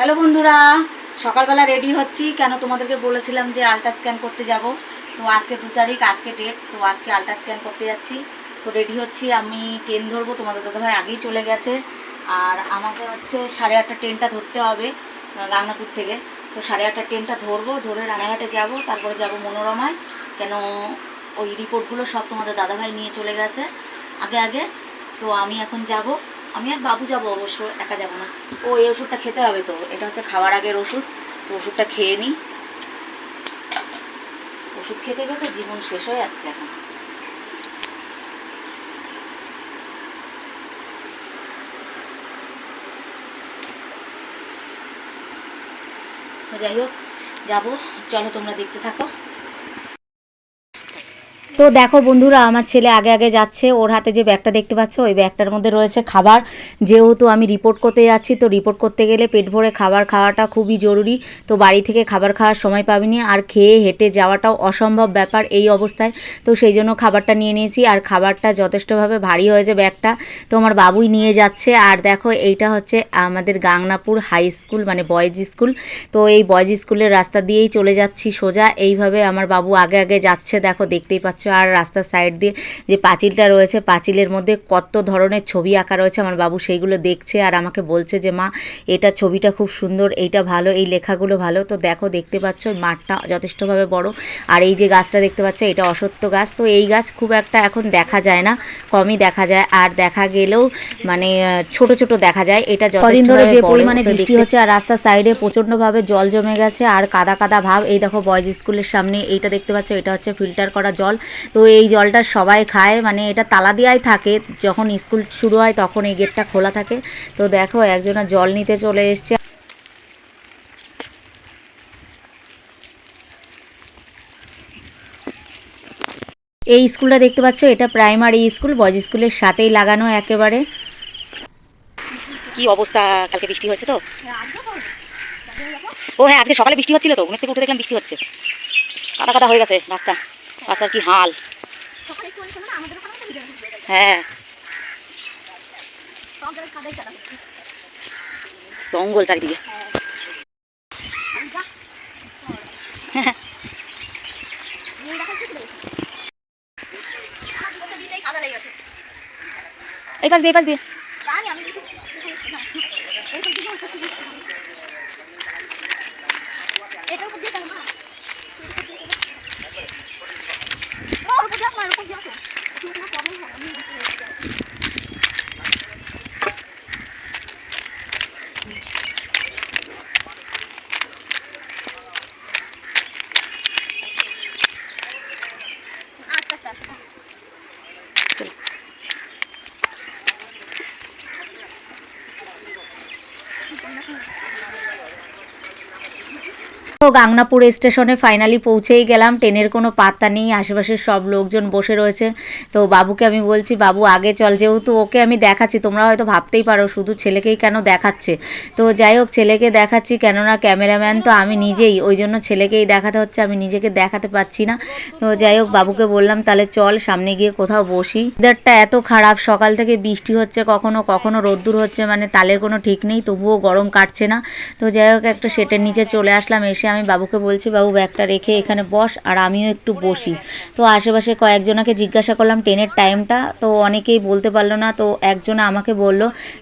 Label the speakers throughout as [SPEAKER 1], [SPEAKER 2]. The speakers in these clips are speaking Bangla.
[SPEAKER 1] হ্যালো বন্ধুরা, সকালবেলা রেডি হচ্ছি। কেন তোমাদেরকে বলেছিলাম যে আল্ট্রা স্ক্যান করতে যাব। তো আজকে 2 তারিখ, আজকে ডেট। তো আজকে আল্ট্রা স্ক্যান করতে যাচ্ছি। তো রেডি হচ্ছি, আমি ট্রেন ধরবো। তোমাদের দাদাভাই আগেই চলে গেছে। আর আমাকে হচ্ছে 8:30 ট্রেনটা ধরতে হবে গাংনাপুর থেকে। তো 8:30 ট্রেনটা ধরবো, ধরে রানাঘাটে যাব, তারপরে যাব মনোরমায়। কেন ওই রিপোর্টগুলো সব তোমাদের দাদাভাই নিয়ে চলে গেছে আগে আগে। তো আমি এখন যাব, আমি আর বাবু যাব, অবশ্য একা যাব না। ও এই ওষুধটা খেতে হবে, তো এটা হচ্ছে খাওয়ার আগের ওষুধ। তো ওষুধটা খেয়ে নিই। ওষুধ খেতে খেতে জীবন শেষ হয়ে যাচ্ছে এখন। তো যাই হোক, যাবো, চলো তোমরা দেখতে থাকো। তো দেখো বন্ধুরা, আমার ছেলে আগে আগে যাচ্ছে। ওর হাতে যে ব্যাগটা দেখতে পাচ্ছ, ওই ব্যাগটার মধ্যে রয়েছে খাবার। যেহেতু আমি রিপোর্ট করতে যাচ্ছি, তো রিপোর্ট করতে গেলে পেট ভরে খাবার খাওয়াটা খুবই জরুরি। তো বাড়ি থেকে খাবার খাওয়ার সময় পাবিনি, আর খেয়ে হেঁটে যাওয়াটাও অসম্ভব ব্যাপার এই অবস্থায়। তো সেই জন্য খাবারটা নিয়ে নিয়েছি, আর খাবারটা যথেষ্টভাবে ভারী হয়েছে ব্যাগটা। তো আমার বাবুই নিয়ে যাচ্ছে। আর দেখো, এইটা হচ্ছে আমাদের গাংনাপুর হাই স্কুল, মানে বয়েজ স্কুল। তো এই বয়েজ স্কুলের রাস্তা দিয়েই চলে যাচ্ছি সোজা। এইভাবে আমার বাবু আগে আগে যাচ্ছে, দেখো দেখতেই পাচ্ছ। আর রাস্তার সাইড দিয়ে যে পাঁচিলটা রয়েছে, পাঁচিলের মধ্যে কত ধরনের ছবি আঁকা রয়েছে, আমার বাবু সেইগুলো দেখছে আর আমাকে বলছে যে মা, এটা ছবিটা খুব সুন্দর, এইটা ভালো, এই লেখাগুলো ভালো। তো দেখো দেখতে পাচ্ছ, মাঠটা যথেষ্টভাবে বড়। আর এই যে গাছটা দেখতে পাচ্ছ, এটা অশ্বত্থ গাছ। তো এই গাছ খুব একটা এখন দেখা যায় না, কমই দেখা যায়। আর দেখা গেলেও মানে ছোট ছোট দেখা যায়। এটা কদিন ধরে যে পরিমাণে বৃষ্টি হচ্ছে, আর রাস্তার সাইডে প্রচণ্ডভাবে জল জমে গেছে, আর কাদা কাদা ভাব। এই দেখো বয়েজ স্কুলের সামনে এইটা দেখতে পাচ্ছ, এটা হচ্ছে ফিল্টার করা জল। তো এই জলটা সবাই খায়, মানে এটা তালা দেওয়াই থাকে। যখন স্কুল শুরু হয় তখন এই গেটটা খোলা থাকে। তো দেখো, একজনা জল নিতে চলে এসছে। এই স্কুলটা দেখতে পাচ্ছ, এটা প্রাইমারি স্কুল, বয়েজ স্কুলের সাথেই লাগানো একেবারে। কি অবস্থা, কালকে বৃষ্টি হয়েছে তো। ও হ্যাঁ, আজকে সকালে বৃষ্টি হচ্ছিল, তো ঘুমের থেকে উঠে দেখলাম বৃষ্টি হচ্ছে। কাদা কাদা হয়ে গেছে রাস্তা, রাস্তার কি হাল। হ্যাঁ, জঙ্গল চারিদিকে। এই পাশ দিয়ে, এই পাশ দিয়ে। তো গাংনাপুর স্টেশনে ফাইনালি পৌঁছেই গেলাম। ট্রেনের কোনো পাত্তা নেই, আশেপাশের সব লোকজন বসে রয়েছে। তো বাবুকে আমি বলছি, বাবু আগে চল। যেহেতু ওকে আমি দেখাচ্ছি, তোমরা হয়তো ভাবতেই পারো শুধু ছেলেকেই কেন দেখাচ্ছে। তো যাই হোক, ছেলেকে দেখাচ্ছি, কেননা ক্যামেরাম্যান তো আমি নিজেই, ওই জন্য ছেলেকেই দেখাতে হচ্ছে, আমি নিজেকে দেখাতে পাচ্ছি না। তো যাই হোক, বাবুকে বললাম তাহলে চল সামনে গিয়ে কোথাও বসি। ওয়েদারটা এত খারাপ, সকাল থেকে বৃষ্টি হচ্ছে, কখনো কখনো রোদ্দুর হচ্ছে, মানে তালের কোনো ঠিক নেই, তবুও গরম কাটছে না। তো যাই হোক, একটা শেটের নিচে চলে আসলাম। এসে আমি বাবুকে বলছি, বাবু ব্যাগটা রেখে এখানে বস, আর আমিও একটু বসি। তো আশেপাশে কয়েকজনকে জিজ্ঞাসা করলাম ট্রেনের টাইমটা, তো অনেকেই বলতে পারলো না। তো একজনা আমাকে বলল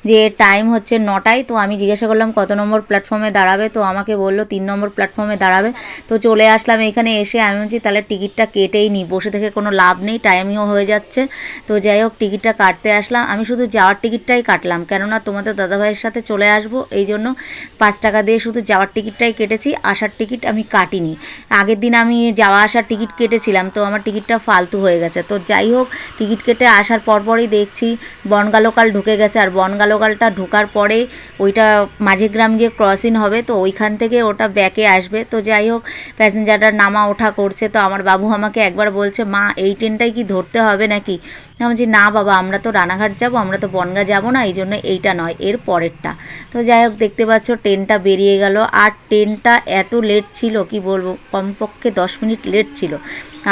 [SPEAKER 1] যে টাইম হচ্ছে 9টায়। তো আমি জিজ্ঞাসা করলাম কত নম্বর প্ল্যাটফর্মে দাঁড়াবে, তো আমাকে বললো 3 নম্বর প্ল্যাটফর্মে দাঁড়াবে। তো চলে আসলাম এখানে। এসে আমি বলছি তাহলে টিকিটটা কেটেই নিই, বসে থেকে কোনো লাভ নেই, টাইমও হয়ে যাচ্ছে। তো যাই হোক, টিকিটটা কাটতে আসলাম। আমি শুধু যাওয়ার টিকিটটাই কাটলাম, কেননা তোমাদের দাদাভাইয়ের সাথে চলে আসবো, এই জন্য 5 টাকা দিয়ে শুধু যাওয়ার টিকিটটাই কেটেছি, আসার টিকিট আমি কাটিনি। আগের দিন আমি যাওয়া আসার টিকিট কেটেছিলাম, তো আমার টিকিটটা ফালতু হয়ে গেছে। তো যাই হোক, টিকিট কেটে আসার পরপরই দেখছি বনগা লোকাল ঢুকে গেছে। আর বনগা লোকালটা ঢোকার পরে ওইটা মাঝেগ্রাম গিয়ে ক্রসিং হবে, তো ওইখান থেকে ওটা ব্যাকে আসবে। তো যাই হোক, প্যাসেঞ্জাররা নামা ওঠা করছে। তো আমার বাবু আমাকে একবার বলছে, মা এই ট্রেনটাই কি ধরতে হবে নাকি। আমি বলছি না বাবা, আমরা তো রানাঘাট যাব, আমরা তো বনগাঁ যাব না, এই জন্য এইটা নয়, এর পরেরটা। তো যাই হোক, দেখতে পাচ্ছ ট্রেনটা বেরিয়ে গেল। আর ট্রেনটা এত লেট ছিল কি বলবো, কমপক্ষে 10 মিনিট লেট ছিল।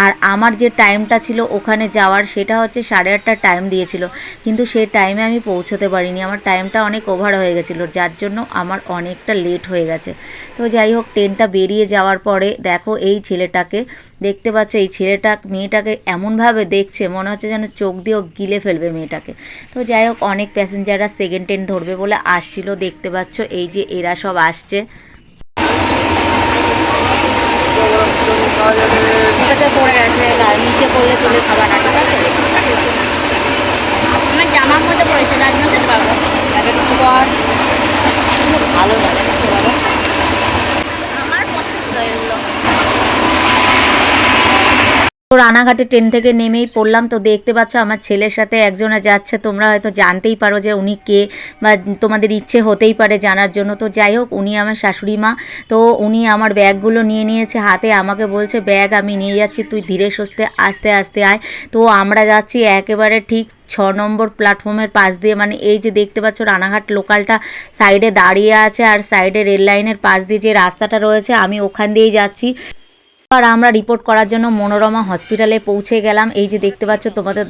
[SPEAKER 1] আর আমার যে টাইমটা ছিল ওখানে যাওয়ার, সেটা হচ্ছে 8:30 টাইম দিয়েছিল, কিন্তু সেই টাইমে আমি পৌঁছতে পারিনি। আমার টাইমটা অনেক ওভার হয়ে গেছিলো, যার জন্য আমার অনেকটা লেট হয়ে গেছে। তো যাই হোক, ট্রেনটা বেরিয়ে যাওয়ার পরে দেখো এই ছেলেটাকে, দেখতে পাচ্ছ এই ছেলেটা মেয়েটাকে এমনভাবে দেখছে, মনে হচ্ছে যেন চোখ দিয়েও গিলে ফেলবে মেয়েটাকে। তো যাই হোক, অনেক প্যাসেঞ্জাররা সেকেন্ড ট্রেন ধরবে বলে আসছিল, দেখতে পাচ্ছ এই যে এরা সব আসছে। পড়ে গেছে, নিচে পড়লে তুলে খাবার না, ঠিক আছে? আমার জামার মধ্যে পড়েছে, তার মধ্যে পারবো ভালো লাগে, বুঝতে পারো আমার পছন্দ এগুলো। তো রানাঘাটে ট্রেন থেকে নেমেই পড়লাম। তো দেখতে পাচ্ছ আমার ছেলের সাথে একজনে যাচ্ছে, তোমরা হয়তো জানতেই পারো যে উনি কে, বা তোমাদের ইচ্ছে হতেই পারে জানার জন্য। তো যাই হোক, উনি আমার শাশুড়ি মা। তো উনি আমার ব্যাগগুলো নিয়ে নিয়েছে হাতে, আমাকে বলছে ব্যাগ আমি নিয়ে যাচ্ছি, তুই ধীরে সুস্থে আস্তে আস্তে আয়। তো আমরা যাচ্ছি একেবারে ঠিক 6 নম্বর প্ল্যাটফর্মের পাশ দিয়ে, মানে এই যে দেখতে পাচ্ছ রানাঘাট লোকালটা সাইডে দাঁড়িয়ে আছে, আর সাইডে রেল লাইনের পাশ দিয়ে যে রাস্তাটা রয়েছে আমি ওখান দিয়েই যাচ্ছি। আর আমরা রিপোর্ট করার জন্য মনোরমা হসপিটালে পৌঁছে গেলাম। এই যে দেখতে পাচ্ছ তোমাদের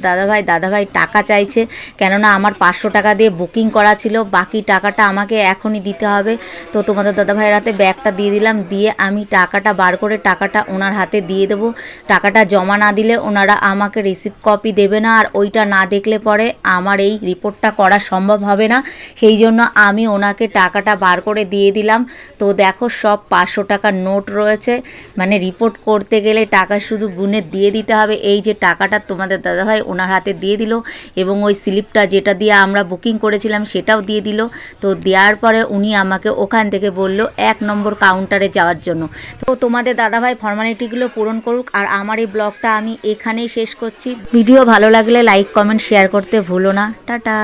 [SPEAKER 1] দাদাভাই টাকা চাইছে, কেননা আমার 500 টাকা দিয়ে বুকিং করা ছিল, বাকি টাকাটা আমাকে এখনই দিতে হবে। তো তোমাদের দাদাভাইয়ের হাতে ব্যাগটা দিয়ে দিলাম, দিয়ে আমি টাকাটা বার করে টাকাটা ওনার হাতে দিয়ে দেবো। টাকাটা জমা না দিলে ওনারা আমাকে রিসিপ্ট কপি দেবে না, আর ওইটা না দেখলে পরে আমার এই রিপোর্টটা করা সম্ভব হবে না। সেই জন্য আমি ওনাকে টাকাটা বার করে দিয়ে দিলাম। তো দেখো সব 500 টাকার নোট রয়েছে, মানে রিপোর্ট করতে গেলে টাকা শুধু গুনে দিয়ে দিতে হবে। এই যে টাকাটা তোমাদের দাদাভাই ওনার হাতে দিয়ে দিল, এবং ওই স্লিপটা যেটা দিয়ে আমরা বুকিং করেছিলাম সেটাও দিয়ে দিল। তো দেওয়ার পরে উনি আমাকে ওখান থেকে বলল 1 নম্বর কাউন্টারে যাওয়ার জন্য। তো তোমাদের দাদাভাই ফর্মালিটিগুলো পূরণ করুক, আর আমার এই ব্লগটা আমি এখানেই শেষ করছি। ভিডিও ভালো লাগলে লাইক কমেন্ট শেয়ার করতে ভুলো না। টাটা।